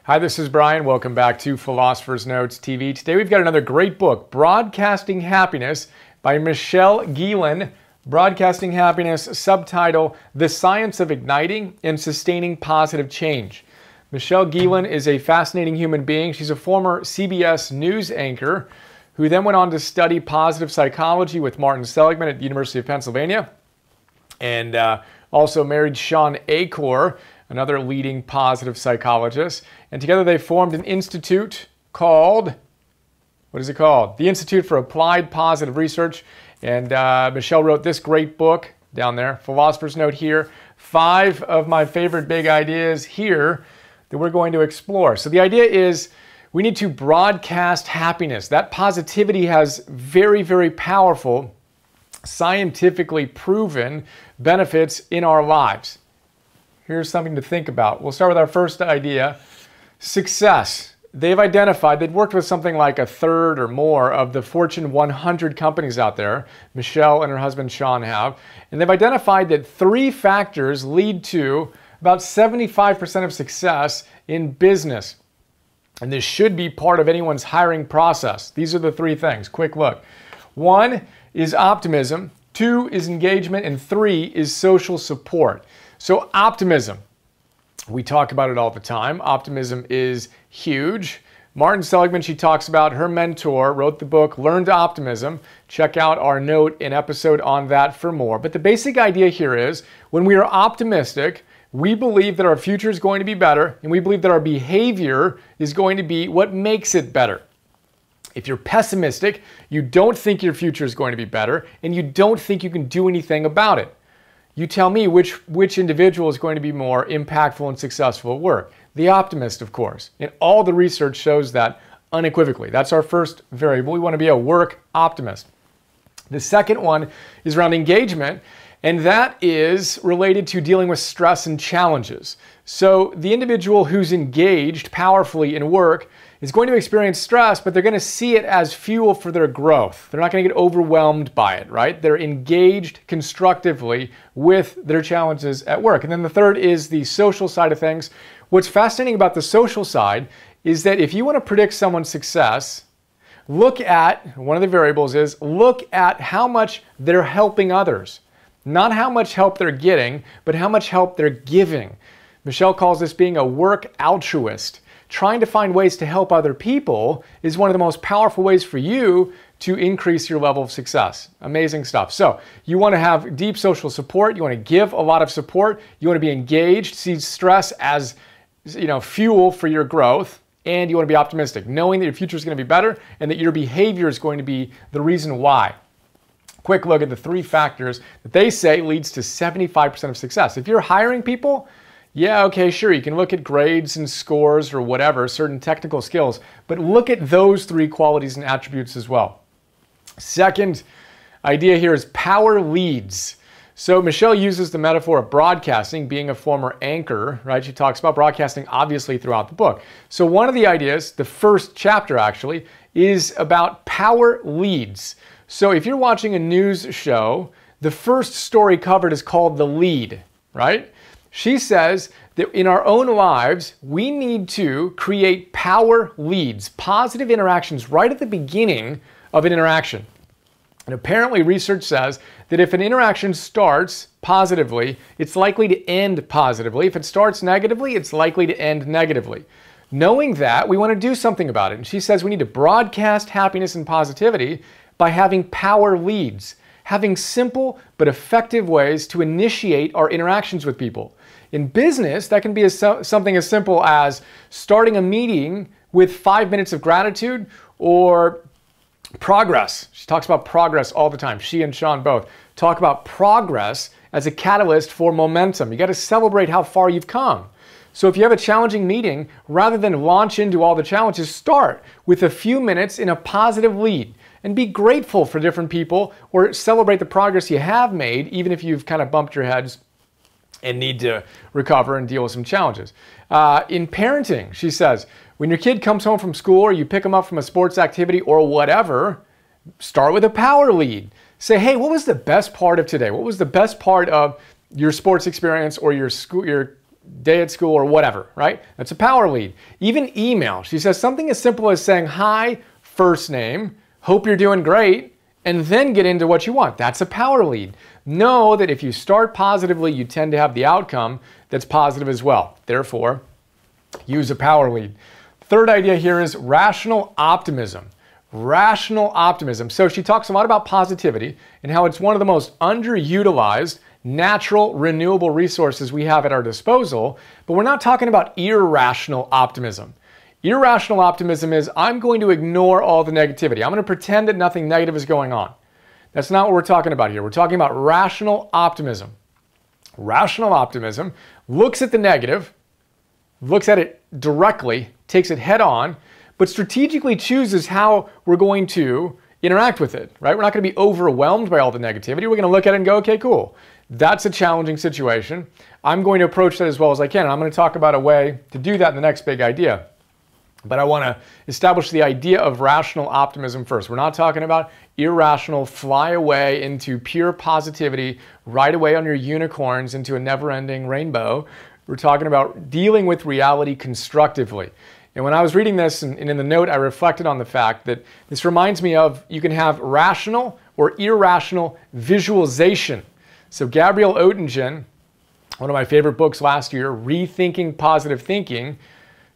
Hi, this is Brian. Welcome back to Philosopher's Notes TV. Today we've got another great book, Broadcasting Happiness by Michelle Gielan. Broadcasting Happiness, subtitle, The Science of Igniting and Sustaining Positive Change. Michelle Gielan is a fascinating human being. She's a former CBS News anchor who then went on to study positive psychology with Martin Seligman at the University of Pennsylvania, and also married Shawn Achor, another leading positive psychologist. And together they formed an institute called, what is it called? The Institute for Applied Positive Research. And Michelle wrote this great book down there, Philosopher's Note here, 5 of my favorite big ideas here that we're going to explore. So the idea is we need to broadcast happiness. That positivity has very, very powerful, scientifically proven benefits in our lives. Here's something to think about. We'll start with our first idea, success. They've identified, they've worked with something like a third or more of the Fortune 100 companies out there, Michelle and her husband Shawn have, and they've identified that 3 factors lead to about 75% of success in business. And this should be part of anyone's hiring process. These are the 3 things. Quick look. 1 is optimism, 2 is engagement, and 3 is social support. So optimism, we talk about it all the time. Optimism is huge. Martin Seligman, she talks about, her mentor, wrote the book, Learn to Optimism. Check out our note and episode on that for more. But the basic idea here is when we are optimistic, we believe that our future is going to be better, and we believe that our behavior is going to be what makes it better. If you're pessimistic, you don't think your future is going to be better, and you don't think you can do anything about it. You tell me which individual is going to be more impactful and successful at work. The optimist, of course. And all the research shows that unequivocally. That's our first variable. We want to be a work optimist. The second one is around engagement, and that is related to dealing with stress and challenges. So the individual who's engaged powerfully in work is going to experience stress, but they're going to see it as fuel for their growth. They're not going to get overwhelmed by it, right? They're engaged constructively with their challenges at work. And then the third is the social side of things. What's fascinating about the social side is that if you want to predict someone's success, look at, one of the variables is, look at how much they're helping others. Not how much help they're getting, but how much help they're giving. Michelle calls this being a work altruist. Trying to find ways to help other people is one of the most powerful ways for you to increase your level of success. Amazing stuff. So you want to have deep social support. You want to give a lot of support. You want to be engaged, see stress as, fuel for your growth, and you want to be optimistic, knowing that your future is going to be better and that your behavior is going to be the reason why. Quick look at the 3 factors that they say leads to 75% of success. If you're hiring people, yeah, okay, sure, you can look at grades and scores or whatever, certain technical skills, but look at those 3 qualities and attributes as well. Second idea here is power leads. So Michelle uses the metaphor of broadcasting, being a former anchor, right? She talks about broadcasting obviously throughout the book. So one of the ideas, the first chapter actually, is about power leads. So if you're watching a news show, the first story covered is called the lead, right? She says that in our own lives, we need to create power leads, positive interactions right at the beginning of an interaction. And apparently research says that if an interaction starts positively, it's likely to end positively. If it starts negatively, it's likely to end negatively. Knowing that, we want to do something about it. And she says we need to broadcast happiness and positivity by having power leads, having simple but effective ways to initiate our interactions with people. In business, that can be something as simple as starting a meeting with 5 minutes of gratitude or progress. She talks about progress all the time. She and Shawn both talk about progress as a catalyst for momentum. You got to celebrate how far you've come. So if you have a challenging meeting, rather than launch into all the challenges, start with a few minutes in a positive lead and be grateful for different people or celebrate the progress you have made, even if you've kind of bumped your heads and need to recover and deal with some challenges. In parenting, she says, when your kid comes home from school or you pick them up from a sports activity or whatever, start with a power lead. Say, hey, what was the best part of today? What was the best part of your sports experience or your day at school or whatever, right? That's a power lead. Even email. She says something as simple as saying, hi, first name, hope you're doing great, and then get into what you want. That's a power lead. Know that if you start positively, you tend to have the outcome that's positive as well. Therefore, use a power lead. Third idea here is rational optimism. Rational optimism. So she talks a lot about positivity and how it's one of the most underutilized natural renewable resources we have at our disposal, but we're not talking about irrational optimism. Irrational optimism is I'm going to ignore all the negativity. I'm going to pretend that nothing negative is going on. That's not what we're talking about here. We're talking about rational optimism. Rational optimism looks at the negative, looks at it directly, takes it head on, but strategically chooses how we're going to interact with it, right? We're not going to be overwhelmed by all the negativity. We're going to look at it and go, okay, cool. That's a challenging situation. I'm going to approach that as well as I can. And I'm going to talk about a way to do that in the next big idea. But I want to establish the idea of rational optimism first. We're not talking about irrational, fly away into pure positivity, ride away on your unicorns into a never-ending rainbow. We're talking about dealing with reality constructively. And when I was reading this, and in the note, I reflected on the fact that this reminds me of you can have rational or irrational visualization. So Gabrielle Oettingen, one of my favorite books last year, Rethinking Positive Thinking,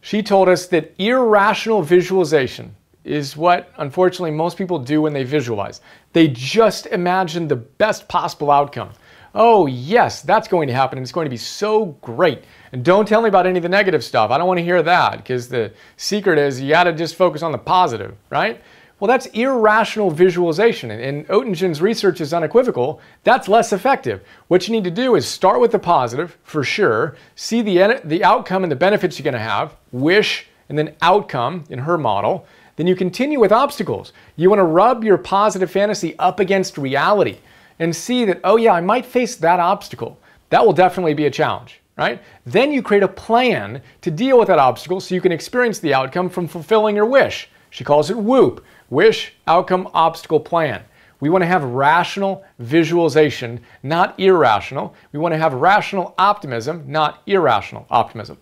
she told us that irrational visualization is what, unfortunately, most people do when they visualize. They just imagine the best possible outcome. Oh, yes, that's going to happen, and it's going to be so great. And don't tell me about any of the negative stuff. I don't want to hear that, because the secret is you got to just focus on the positive, right? Well, that's irrational visualization, and Oettingen's research is unequivocal. That's less effective. What you need to do is start with the positive, for sure, see the outcome and the benefits you're going to have, wish, and then outcome in her model. Then you continue with obstacles. You want to rub your positive fantasy up against reality and see that, oh yeah, I might face that obstacle. That will definitely be a challenge, right? Then you create a plan to deal with that obstacle so you can experience the outcome from fulfilling your wish. She calls it WOOP, wish, outcome, obstacle, plan. We want to have rational visualization, not irrational. We want to have rational optimism, not irrational optimism.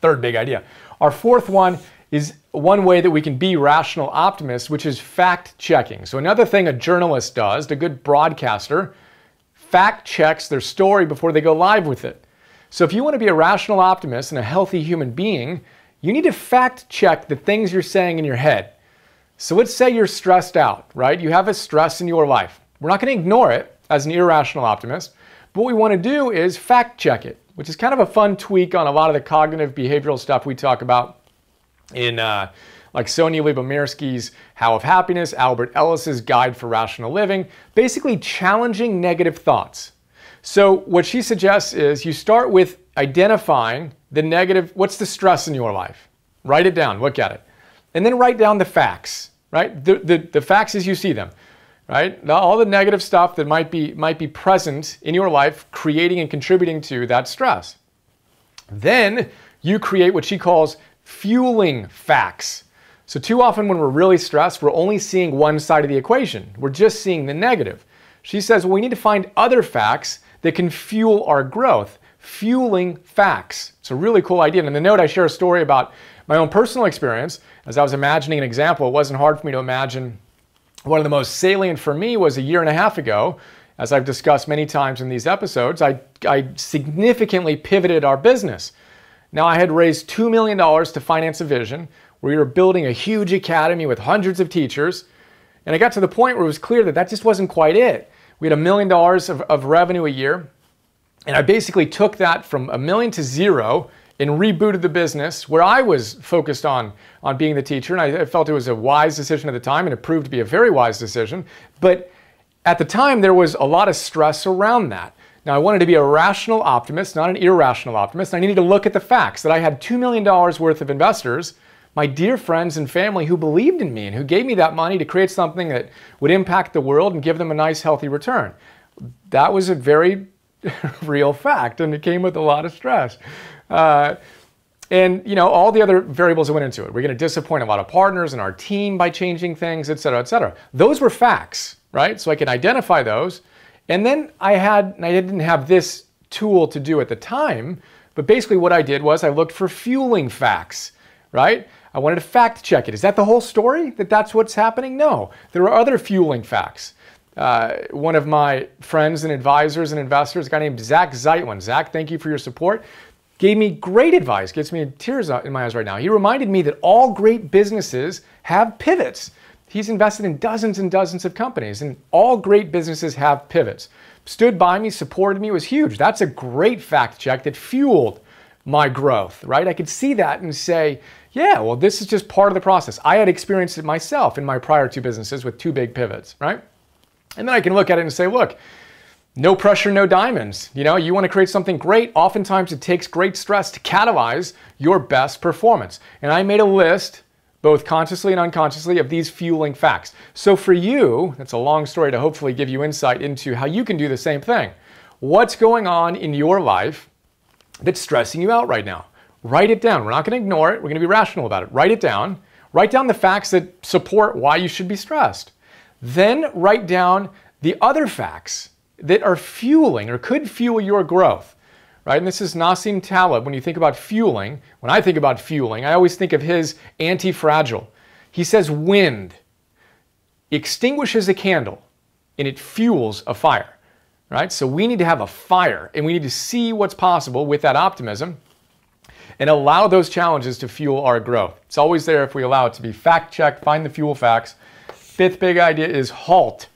Third big idea. Our fourth one is one way that we can be rational optimists, which is fact checking. So another thing a journalist does, a good broadcaster, fact checks their story before they go live with it. So if you want to be a rational optimist and a healthy human being, you need to fact check the things you're saying in your head. So let's say you're stressed out, right? You have a stress in your life. We're not going to ignore it as an irrational optimist. But what we want to do is fact check it, which is kind of a fun tweak on a lot of the cognitive behavioral stuff we talk about in like Sonia Lyubomirsky's How of Happiness, Albert Ellis's Guide for Rational Living, basically challenging negative thoughts. So what she suggests is you start with identifying the negative, what's the stress in your life? Write it down, look at it. And then write down the facts, right? The facts as you see them, right? All the negative stuff that might be present in your life, creating and contributing to that stress. Then you create what she calls fueling facts. So too often when we're really stressed, we're only seeing one side of the equation. We're just seeing the negative. She says, well, we need to find other facts that can fuel our growth. Fueling facts. It's a really cool idea. And in the note, I share a story about my own personal experience. As I was imagining an example, it wasn't hard for me to imagine. One of the most salient for me was a year and a half ago. As I've discussed many times in these episodes, I significantly pivoted our business. Now, I had raised $2 million to finance a vision where we were building a huge academy with hundreds of teachers. And I got to the point where it was clear that that just wasn't quite it. We had $1 million of revenue a year. And I basically took that from $1 million to $0 and rebooted the business where I was focused on being the teacher. And I felt it was a wise decision at the time, and it proved to be a very wise decision. But at the time, there was a lot of stress around that. Now, I wanted to be a rational optimist, not an irrational optimist. I needed to look at the facts that I had $2 million worth of investors, my dear friends and family who believed in me and who gave me that money to create something that would impact the world and give them a nice, healthy return. That was a very real fact, and it came with a lot of stress. And, you know, all the other variables that went into it. We're going to disappoint a lot of partners in our team by changing things, et cetera, et cetera. Those were facts, right? So I could identify those. And then I didn't have this tool to do at the time, But basically what I did was I looked for fueling facts, right? I wanted to fact check it. Is that the whole story? That's what's happening? No, there are other fueling facts. One of my friends and advisors and investors, a guy named Zach Zeitlin. Zach, thank you for your support. Gave me great advice, gets me tears in my eyes right now. He reminded me that all great businesses have pivots. He's invested in dozens and dozens of companies, and all great businesses have pivots. Stood by me, supported me, was huge. That's a great fact check that fueled my growth, right? I could see that and say, yeah, well, this is just part of the process. I had experienced it myself in my prior 2 businesses with 2 big pivots, right? And then I can look at it and say, look, no pressure, no diamonds. You know, you want to create something great. Oftentimes it takes great stress to catalyze your best performance. And I made a list, both consciously and unconsciously, of these fueling facts. So for you, that's a long story to hopefully give you insight into how you can do the same thing. What's going on in your life that's stressing you out right now? Write it down. We're not going to ignore it. We're going to be rational about it. Write it down. Write down the facts that support why you should be stressed. Then write down the other facts that are fueling or could fuel your growth, right? And this is Nassim Taleb. When you think about fueling, when I think about fueling, I always think of his anti-fragile. He says wind extinguishes a candle and it fuels a fire, right? So we need to have a fire and we need to see what's possible with that optimism and allow those challenges to fuel our growth. It's always there if we allow it to be fact-checked, find the fuel facts. 5th big idea is halt.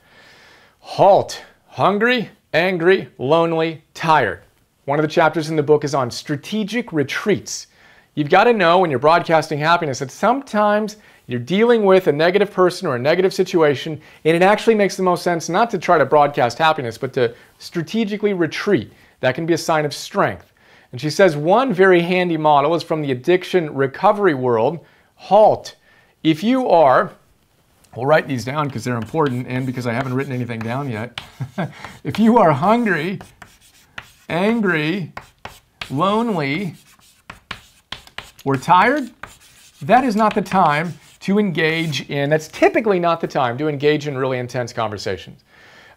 Halt. Hungry, angry, lonely, tired. One of the chapters in the book is on strategic retreats. You've got to know when you're broadcasting happiness that sometimes you're dealing with a negative person or a negative situation, and it actually makes the most sense not to try to broadcast happiness, but to strategically retreat. That can be a sign of strength. And she says one very handy model is from the addiction recovery world. Halt. If you are, we'll write these down because they're important and because I haven't written anything down yet. If you are hungry, angry, lonely, or tired, that is not the time to engage in, that's typically not the time to engage in really intense conversations.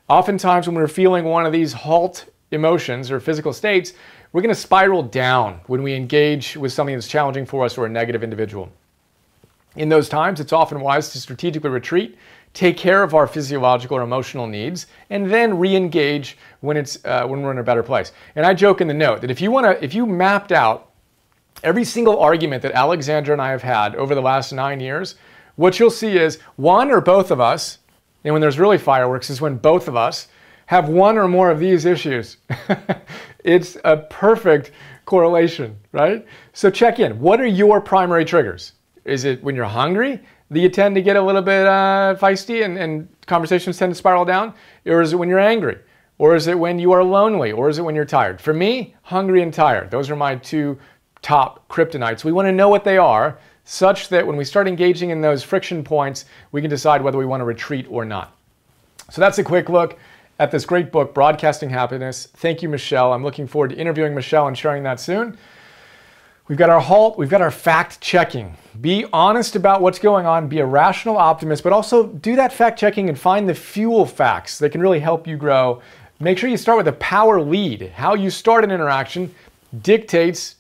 Oftentimes when we're feeling one of these halt emotions or physical states, we're going to spiral down when we engage with something that's challenging for us or a negative individual. In those times, it's often wise to strategically retreat, take care of our physiological or emotional needs, and then re-engage when we're in a better place. And I joke in the note that if you mapped out every single argument that Alexandra and I have had over the last 9 years, what you'll see is one or both of us, and when there's really fireworks, is when both of us have one or more of these issues. It's a perfect correlation, right? So check in. What are your primary triggers? Is it when you're hungry that you tend to get a little bit feisty and conversations tend to spiral down? Or is it when you're angry? Or is it when you are lonely? Or is it when you're tired? For me, hungry and tired. Those are my 2 top kryptonites. We want to know what they are such that when we start engaging in those friction points, we can decide whether we want to retreat or not. So that's a quick look at this great book, Broadcasting Happiness. Thank you, Michelle. I'm looking forward to interviewing Michelle and sharing that soon. We've got our halt, we've got our fact checking. Be honest about what's going on, be a rational optimist, but also do that fact checking and find the fuel facts that can really help you grow. Make sure you start with a power lead. How you start an interaction dictates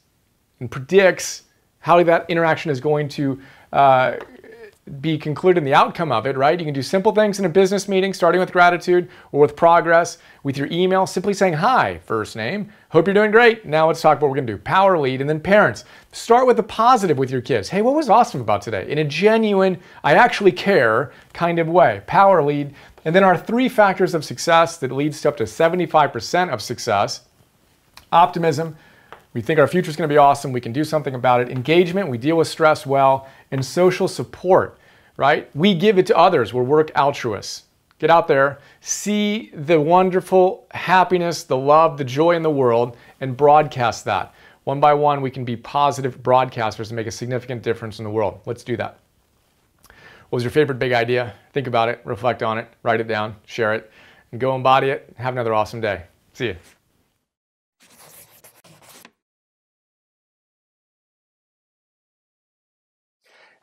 and predicts how that interaction is going to be concluded in the outcome of it, right? You can do simple things in a business meeting, starting with gratitude or with progress, with your email, simply saying, hi, first name, hope you're doing great. Now let's talk about what we're gonna do. Power lead, and then parents. Start with the positive with your kids. Hey, what was awesome about today? In a genuine, I actually care kind of way. Power lead. And then our 3 factors of success that leads to up to 75% of success. Optimism. We think our future is going to be awesome. We can do something about it. Engagement, we deal with stress well. And social support, right? We give it to others. We're work altruists. Get out there, see the wonderful happiness, the love, the joy in the world, and broadcast that. One by one, we can be positive broadcasters and make a significant difference in the world. Let's do that. What was your favorite big idea? Think about it, reflect on it, write it down, share it, and go embody it. Have another awesome day. See you.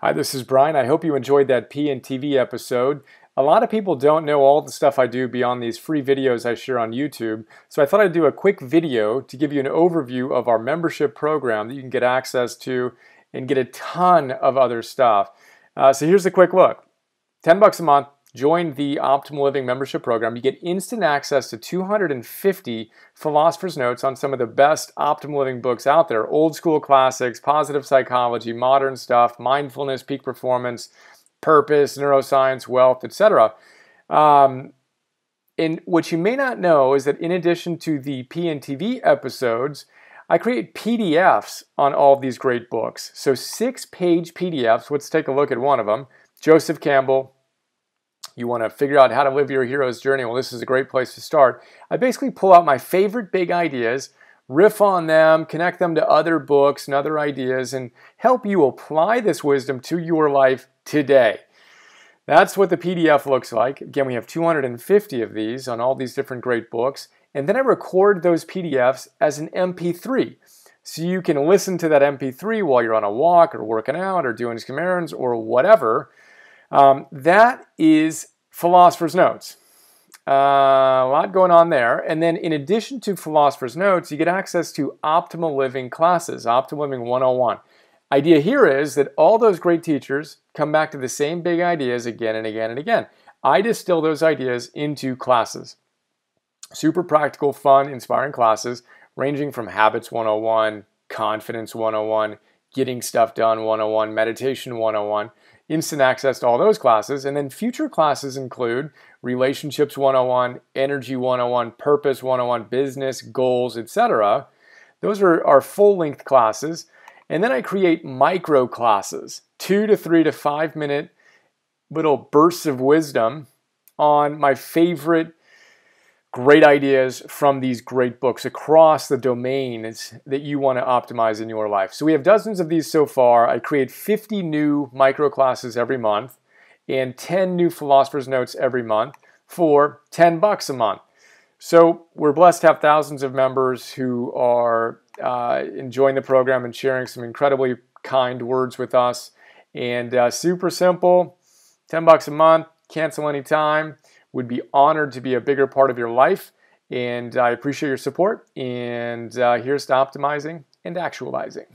Hi, this is Brian. I hope you enjoyed that PNTV episode. A lot of people don't know all the stuff I do beyond these free videos I share on YouTube, so I thought I'd do a quick video to give you an overview of our membership program that you can get access to and get a ton of other stuff. So here's a quick look. $10 a month, join the Optimal Living membership program. You get instant access to 250 philosopher's notes on some of the best optimal living books out there. Old school classics, positive psychology, modern stuff, mindfulness, peak performance, purpose, neuroscience, wealth, etc. And what you may not know is that in addition to the PNTV episodes, I create PDFs on all of these great books. So 6-page PDFs. Let's take a look at one of them. Joseph Campbell. You want to figure out how to live your hero's journey. Well, this is a great place to start. I basically pull out my favorite big ideas, riff on them, connect them to other books and other ideas, and help you apply this wisdom to your life today. That's what the PDF looks like. Again, we have 250 of these on all these different great books. And then I record those PDFs as an MP3. So you can listen to that MP3 while you're on a walk or working out or doing some errands or whatever. That is Philosopher's Notes. A lot going on there. And then in addition to Philosopher's Notes, you get access to Optimal Living classes, Optimal Living 101. Idea here is that all those great teachers come back to the same big ideas again and again and again. I distill those ideas into classes. Super practical, fun, inspiring classes ranging from Habits 101, Confidence 101, Getting Stuff Done 101, Meditation 101, instant access to all those classes. And then future classes include Relationships 101, Energy 101, Purpose 101, Business, Goals, etc. Those are our full-length classes. And then I create micro classes, 2 to 3 to 5 minute little bursts of wisdom on my favorite great ideas from these great books across the domains that you want to optimize in your life. So we have dozens of these so far. I create 50 new micro classes every month and 10 new Philosopher's Notes every month for $10 a month. So we're blessed to have thousands of members who are enjoying the program and sharing some incredibly kind words with us. And super simple, $10 a month, cancel anytime. Would be honored to be a bigger part of your life. And I appreciate your support. And here's to optimizing and actualizing.